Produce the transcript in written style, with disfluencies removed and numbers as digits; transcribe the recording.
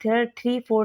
3/4